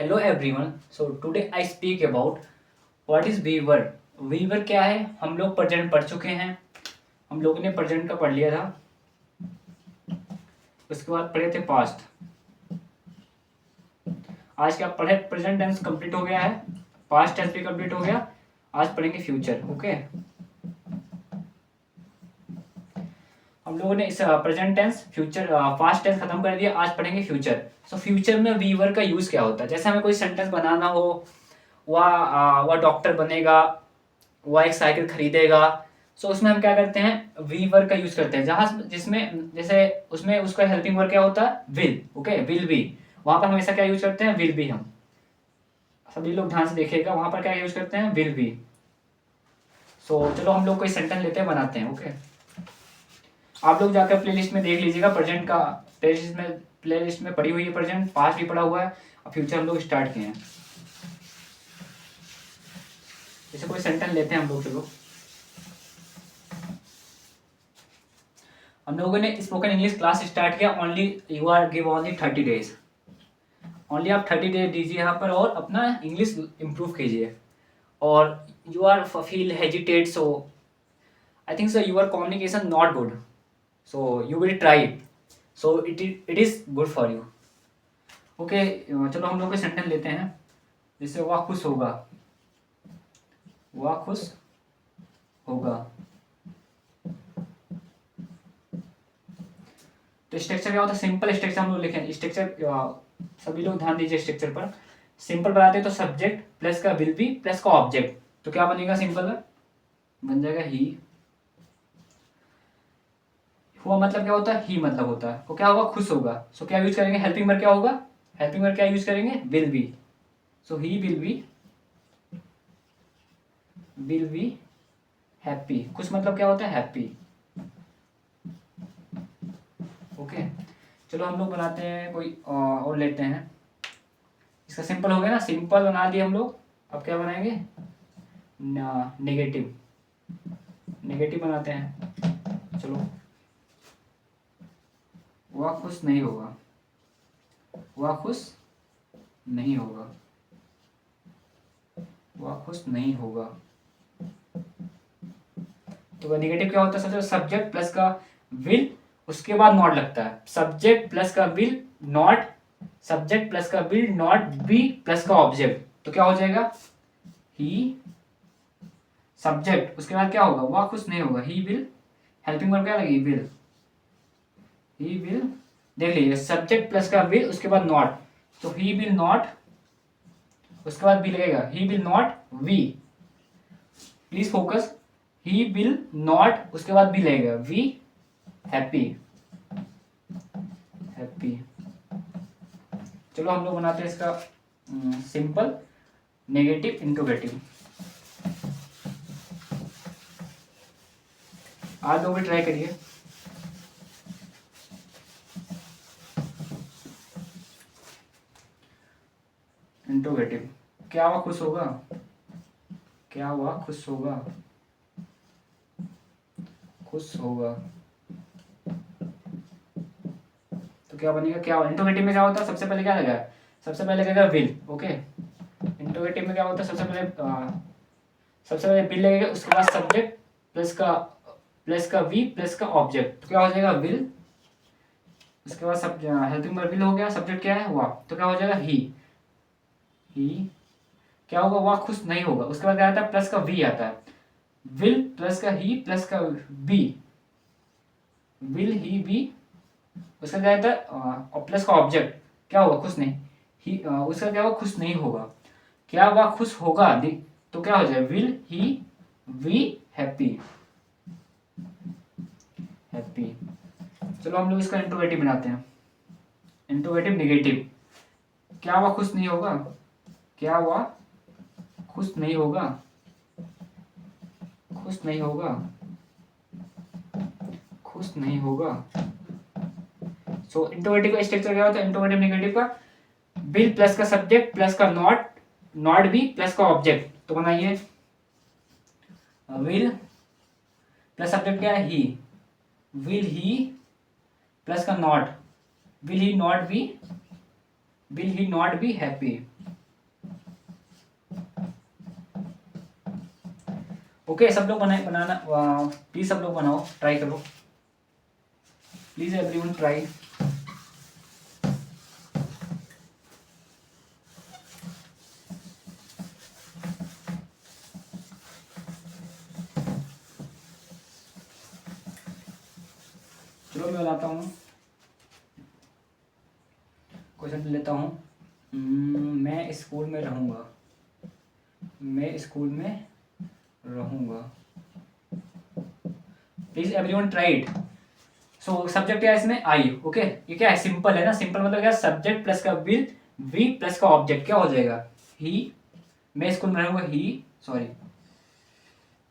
Hello everyone. So today I speak about what is weaver. Weaver क्या है? हम लोग प्रेजेंट पढ़ चुके हैं। हम लोगों ने प्रेजेंट का पढ़ लिया था। उसके बाद पढ़े थे पास्ट। आज क्या पढ़े? प्रेजेंट टेंस कंप्लीट हो गया है, पास्ट टेंस भी कंप्लीट हो गया। आज पढ़ेंगे फ्यूचर। ओके, हम लोगों ने इस present tense future past tense खत्म कर दिया। आज पढ़ेंगे फ्यूचर। सो फ्यूचर में वीवर का यूज क्या होता है? जैसे हमें कोई सेंटेंस बनाना हो, वह डॉक्टर बनेगा, वह एक साइकिल खरीदेगा। सो उसमें हम क्या करते हैं? वी वर्क का यूज करते हैं। जहां जिसमें जैसे उसमें उसका हेल्पिंग वर्क क्या होता है? विल। Okay, will be. वहां पर हमेशा क्या यूज करते हैं? Will be. हम सभी लोग ध्यान से देखिएगा, वहां पर क्या यूज करते हैं? Will be. सो चलो हम लोग कोई सेंटेंस लेते हैं, बनाते हैं। ओके, आप लोग जाकर प्लेलिस्ट में देख लीजिएगा। प्रेजेंट का प्लेलिस्ट में पड़ी हुई है, प्रेजेंट पास्ट भी पड़ा हुआ है, और फ्यूचर हम लोग स्टार्ट किए हैं। जैसे कोई सेंटेंस लेते हैं हम लोग। चलो, हम लोगों ने स्पोकन इंग्लिश क्लास स्टार्ट किया। Only you are give only 30 days. Only आप 30 डेज दीजिए यहाँ पर और अपना इंग्लिश इम्प्रूव कीजिए। और you are feel hesitate, so I think so your communication not good, so you will try, so it is good for you. Okay, चलो हम लोग के सेंटेंस लेते हैं। जैसे वह खुश होगा, वह खुश होगा। तो स्ट्रक्चर क्या होता है? सिंपल स्ट्रक्चर हम लोग लिखें। स्ट्रक्चर सभी लोग ध्यान दीजिए स्ट्रक्चर पर। सिंपल बनाते हैं तो सब्जेक्ट प्लस का विल बी प्लस का ऑब्जेक्ट। तो क्या बनेगा? सिंपल में बन जाएगा ही। हुआ मतलब क्या होता है? ही मतलब होता है। तो क्या होगा? खुश होगा। सो क्या यूज करेंगे? हेल्पिंग वर्ब क्या होगा? हेल्पिंग वर्ब क्या यूज करेंगे? Will be. So he will be happy. खुश मतलब क्या होता है? हैप्पी। ओके, चलो हम लोग बनाते हैं कोई और लेते हैं। इसका सिंपल हो गया ना, सिंपल बना दिए हम लोग। अब क्या बनाएंगे? नेगेटिव। नेगेटिव बनाते हैं। चलो, वह खुश नहीं होगा, वह खुश नहीं होगा, वह खुश नहीं होगा। तो नेगेटिव क्या होता है? सबसे सब्जेक्ट प्लस का विल, उसके बाद नॉट लगता है। सब्जेक्ट प्लस का विल नॉट, सब्जेक्ट प्लस का विल नॉट बी प्लस का ऑब्जेक्ट। तो क्या हो जाएगा? ही सब्जेक्ट, उसके बाद क्या होगा? वह खुश नहीं होगा। ही विल, हेल्पिंग वर्ब क्या लगी? विल। ही विल, देख लीजिए सब्जेक्ट प्लस का विल, उसके बाद नॉट। तो ही विल नॉट, उसके बाद बी लगेगा। He will not be, please focus. He will not, उसके बाद बी लगेगा। Be happy. हैप्पी। चलो हम लोग बनाते हैं इसका सिंपल नेगेटिव इंट्रोगेटिव। आप लोग भी ट्राई करिए। इंट्रोगेटिव, क्या हुआ? खुश होगा। क्या हुआ? खुश होगा। खुश होगा। तो क्या बनेगा? क्या इंट्रोगेटिव में क्या होता है? सबसे पहले क्या लगेगा? सबसे पहले लगेगा विल। ओके, इंट्रोगेटिव में क्या होता है? सबसे पहले विल लगेगा, उसके बाद सब्जेक्ट प्लस का वी प्लस का ऑब्जेक्ट। तो क्या हो जाएगा? विल। उसके बाद सब हेल्पिंग वर्ब विल हो गया। सब्जेक्ट क्या है? हुआ। तो क्या हो जाएगा? ही। ही क्या होगा? वह खुश नहीं होगा। उसके बाद क्या आता है? प्लस का वी आता है। विल प्लस का ही प्लस का बी, विल ही बी। उसका क्या आता है? और प्लस का ऑब्जेक्ट। क्या होगा? खुश नहीं। ही उसका क्या होगा? खुश नहीं होगा। क्या वह खुश होगा? तो क्या हो जाए? Will he be happy. Happy. चलो हम लोग इसका इंट्रोगेटिव बनाते हैं। इंट्रोगेटिव नेगेटिव, क्या वह खुश नहीं होगा। क्या वह खुश नहीं होगा। खुश नहीं होगा। खुश नहीं होगा। सो इंट्रोगेटिव का स्ट्रक्चर क्या होता है? इंट्रोगेटिव नेगेटिव का विल प्लस का सब्जेक्ट प्लस का नॉट, नॉट बी प्लस का ऑब्जेक्ट। तो बनाइए विल प्लस सब्जेक्ट क्या है? ही। विल ही प्लस का not, will he not be, will he not be happy. Okay सब लोग बनाना प्लीज, सब लोग बनाओ, ट्राई करो प्लीज, एवरीवन ट्राई। चलो मैं बनाता हूँ, क्वेश्चन लेता हूँ। मैं स्कूल में रहूँगा, मैं स्कूल में रहूँगा। Please everyone try it. So subject क्या है इसमें, आई। ओके ये क्या है, सिंपल है ना, सिंपल मतलब क्या, सब्जेक्ट प्लस का विल, वी प्लस का ऑब्जेक्ट क्या हो जाएगा, ही। मैं स्कूल में रहूँगा, ही, सॉरी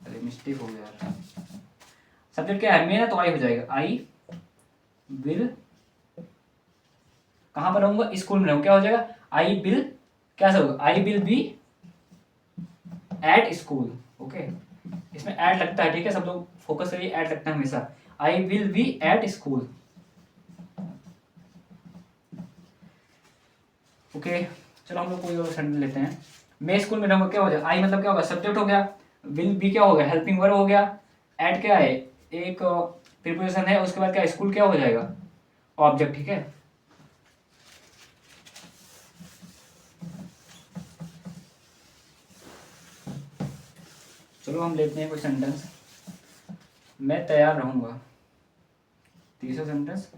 अरे मिस्टेक हो गया, सब्जेक्ट क्या है, मैं ना, तो आई हो जाएगा, आई विल, कहां पर रहूंगा, स्कूल में रहूंगा, क्या हो जाएगा, आई विल, क्या होगा, I will be at school. Okay इसमें एट लगता है, ठीक है, सब लोग फोकस करिए, एट लगता है हमेशा, I will be at school. Okay चलो हम लोग कोई और सेंटेंस लेते हैं। मैं स्कूल में रहूंगा, क्या हो जाएगा, आई मतलब क्या होगा, सब्जेक्ट हो गया, विल बी क्या हो गया, हेल्पिंग वर्ब हो गया, एट क्या है, एक प्रीपोजिशन है, उसके बाद क्या, स्कूल क्या हो जाएगा, ऑब्जेक्ट, ठीक है। चलो हम लेते हैं कोई सेंटेंस। मैं तैयार रहूंगा, तीसरा सेंटेंस।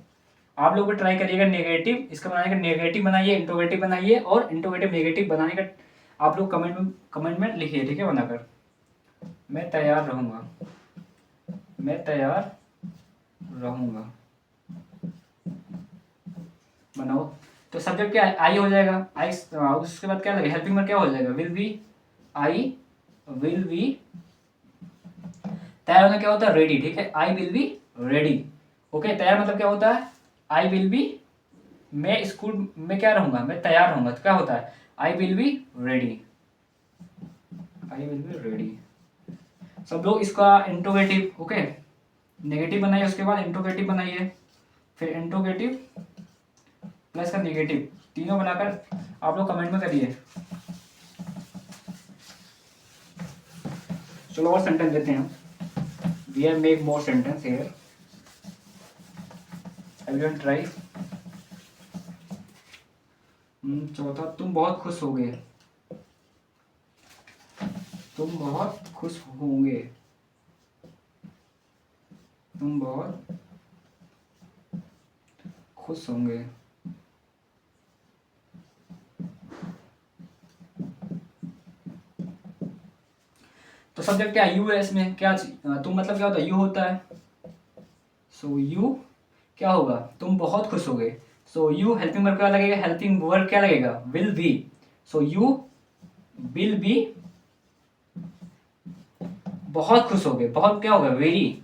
आप लोग भी ट्राई करिएगा, नेगेटिव इसका बनाने का, नेगेटिव बनाइए, इंट्रोगेटिव बनाइए, और इंट्रोगेटिव नेगेटिव बनाने का आप लोग कमेंट में लिखिए, ठीक है, बनाकर। मैं तैयार रहूंगा, मैं तैयार रहूंगा, बनाओ। तो सब्जेक्ट क्या है, आई हो जाएगा, आई, उसके बाद क्या लगेगा, हेल्पिंग में क्या हो जाएगा, will be, I will be, तैयार होना क्या होता है, रेडी, ठीक है, I will be ready. Okay तैयार मतलब क्या होता है, आई विल बी, मैं स्कूल में क्या रहूंगा, मैं तैयार रहूंगा, तो क्या होता है, I will be ready, I will be ready. सब लोग इसका इंट्रोगेटिव, ओके, नेगेटिव बनाइए, उसके बाद इंट्रोगेटिव बनाइए, फिर इंट्रोगेटिव प्लस का नेगेटिव, तीनों बनाकर आप लोग कमेंट में करिए। चलो और सेंटेंस देते हैं, we are make more sentence here, everyone try. चौथा, तुम बहुत खुश होगे, तुम बहुत खुश होंगे, तुम बहुत खुश होंगे। तो सब्जेक्ट क्या, यू है इसमें, क्या तुम मतलब क्या होता है, यू होता है, सो यू क्या होगा, तुम बहुत खुश होगे, सो यू हेल्पिंग वर्ब क्या लगेगा, हेल्पिंग वर्ब क्या लगेगा, will be, so you will be बहुत खुश होगे, बहुत क्या होगा, very,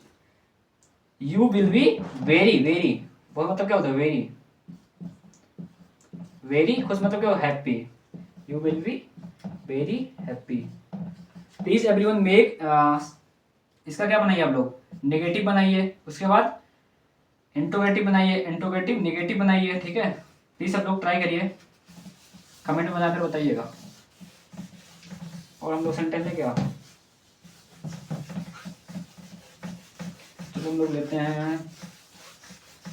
you will be very, very, बहुत मतलब क्या होता है, वेरी, वेरी खुश मतलब क्या, happy, you will be very happy. Please everyone make, इसका क्या बनाइए आप लोग, नेगेटिव बनाइए, उसके बाद इंट्रोगेटिव बनाइए, इंट्रोगेटिव नेगेटिव बनाइए, ठीक है। प्लीज सब लोग ट्राई करिए, कमेंट में बनाकर बताइएगा। और हम लोग सेंटेंस है क्या, तो हम लोग लेते हैं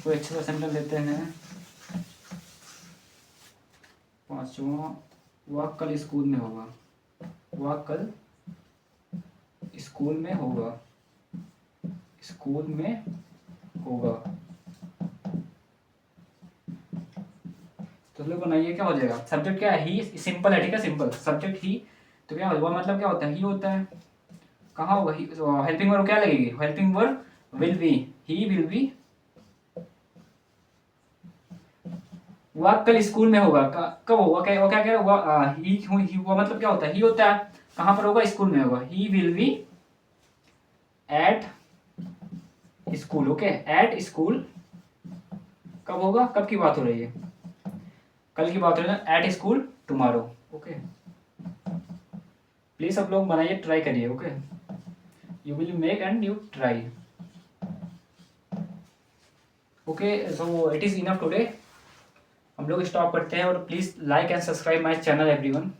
कोई अच्छा सा सेंटेंस लेते हैं। पांचवा, वह कल स्कूल में होगा, वह कल स्कूल में होगा, स्कूल में होगा। तो लोग बनाइए, क्या हो जाएगा, सब्जेक्ट क्या है, ही, सिंपल है, ठीक है, सिंपल सब्जेक्ट ही, तो क्या होगा, मतलब क्या होता है, ही होता है, कहाँ होगा, हेल्पिंग वर्ब क्या लगेगी, helping verb will be, he will be, वह कल स्कूल में होगा, कब होगा, क्या वो क्या कह रहा है, ही हुआ मतलब क्या होता है, ही होता है, कहाँ पर होगा, स्कूल में होगा, he will be at school. Okay at school कब होगा, कब की बात हो रही है, कल की बात हो रही है, at school tomorrow. Okay please सब लोग बनाइए, ट्राई करिए, okay, you will make and you try. Okay so it is enough today, हम लोग स्टॉप करते हैं, और please like and subscribe my channel everyone.